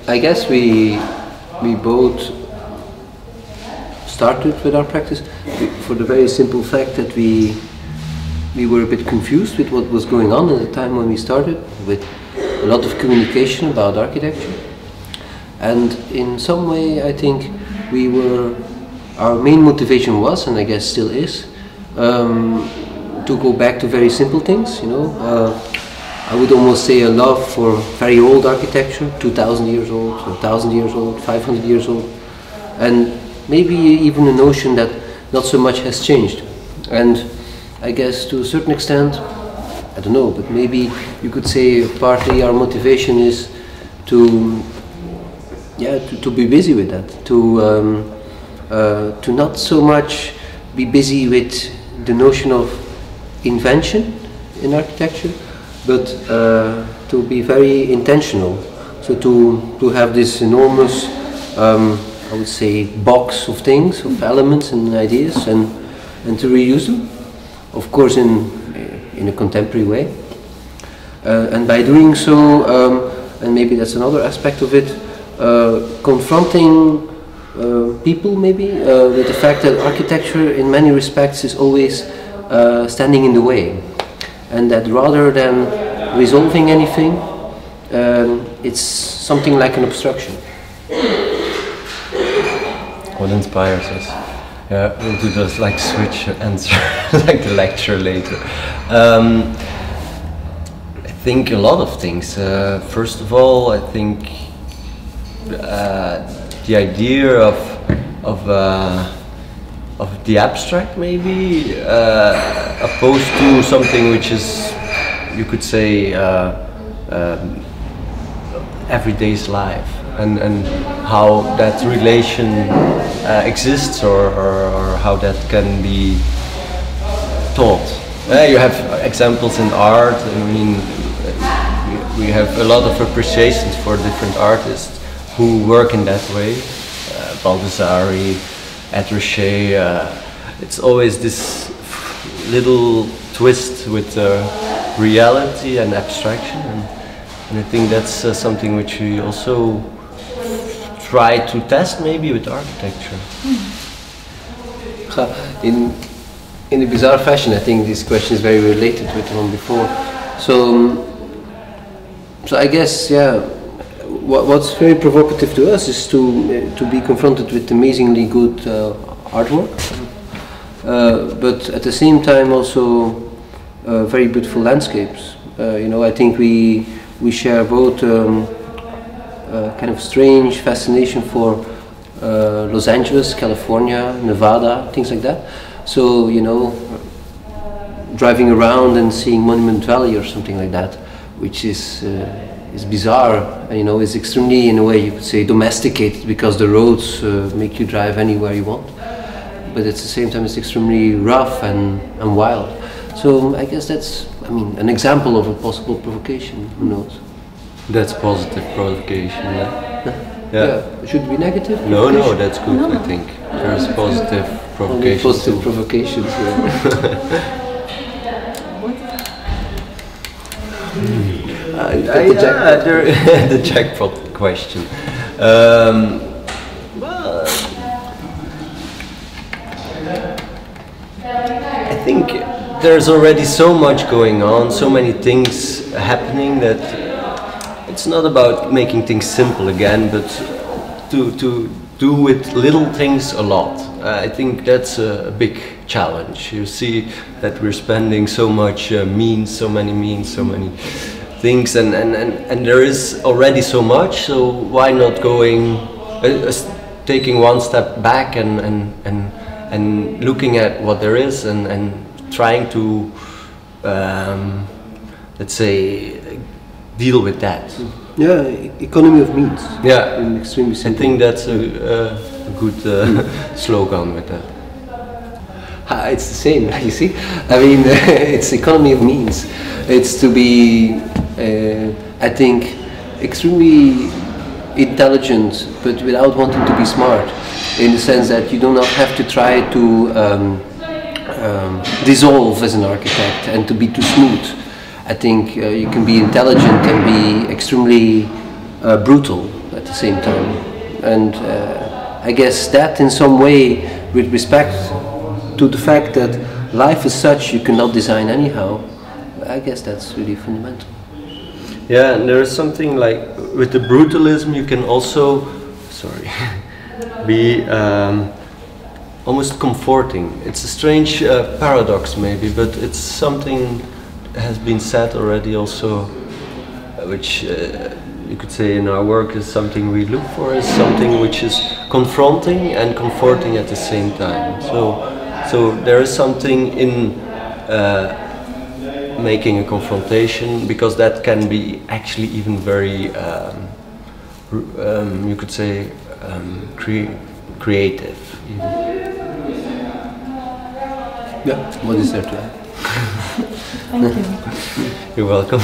I guess we both started with our practice for the very simple fact that we were a bit confused with what was going on at the time when we started, with a lot of communication about architecture. And in some way I think our main motivation was, and I guess still is, to go back to very simple things, you know. I would almost say a love for very old architecture, 2,000 years old, 1,000 years old, 500 years old, and maybe even a notion that not so much has changed. And I guess to a certain extent, I don't know, but maybe you could say partly our motivation is to be busy with that, to not so much be busy with the notion of invention in architecture, but to be very intentional. So to have this enormous, I would say, box of things, of elements and ideas, and to reuse them, of course in a contemporary way. And by doing so, and maybe that's another aspect of it, confronting people maybe with the fact that architecture in many respects is always standing in the way, and that rather than resolving anything, it's something like an obstruction. What inspires us? Yeah, we'll do those like switch answer, like the lecture later. I think a lot of things. First of all, I think the idea of the abstract, maybe, opposed to something which is, you could say, everyday's life, and how that relation exists, or how that can be taught. You have examples in art. I mean, we have a lot of appreciations for different artists who work in that way. Baldessari, Etrechet, it's always this little twist with reality and abstraction, and I think that's something which we also try to test maybe with architecture. In a bizarre fashion, I think this question is very related with the one before. So I guess, yeah, what's very provocative to us is to be confronted with amazingly good artwork, but at the same time also very beautiful landscapes. You know, I think we share both kind of strange fascination for Los Angeles, California, Nevada, things like that. So, you know, driving around and seeing Monument Valley or something like that, which is bizarre, you know, is extremely, in a way, you could say, domesticated, because the roads make you drive anywhere you want. But at the same time, it's extremely rough and wild. So I guess that's, I mean, an example of a possible provocation. Who knows? That's positive provocation. Yeah. Should it be negative? No, that's good. No. I think there's positive provocation. Positive provocations. Yeah. The jackpot question. Well, I think there's already so much going on, so many things happening, that it's not about making things simple again, but to do with little things a lot. I think that's a big challenge. You see that we're spending so much means, so many things, and there is already so much. So why not going, taking one step back and looking at what there is, and trying to, let's say, deal with that. Yeah, economy of means. Yeah, extremely simple. I think that's a good slogan with that. It's the same, you see. I mean, it's economy of means. It's to be, I think, extremely intelligent, but without wanting to be smart, in the sense that you do not have to try to dissolve as an architect and to be too smooth. I think you can be intelligent and be extremely brutal at the same time. And I guess that in some way, with respect to the fact that life is such you cannot design anyhow, I guess that's really fundamental. Yeah, and there is something like with the brutalism you can also, sorry, be almost comforting. It's a strange paradox maybe, but it's something that has been said already also, which you could say in our work is something we look for, is something which is confronting and comforting at the same time. So there is something in making a confrontation, because that can be actually even very, you could say, creative. Yeah, what is there to add? Thank you. You're welcome.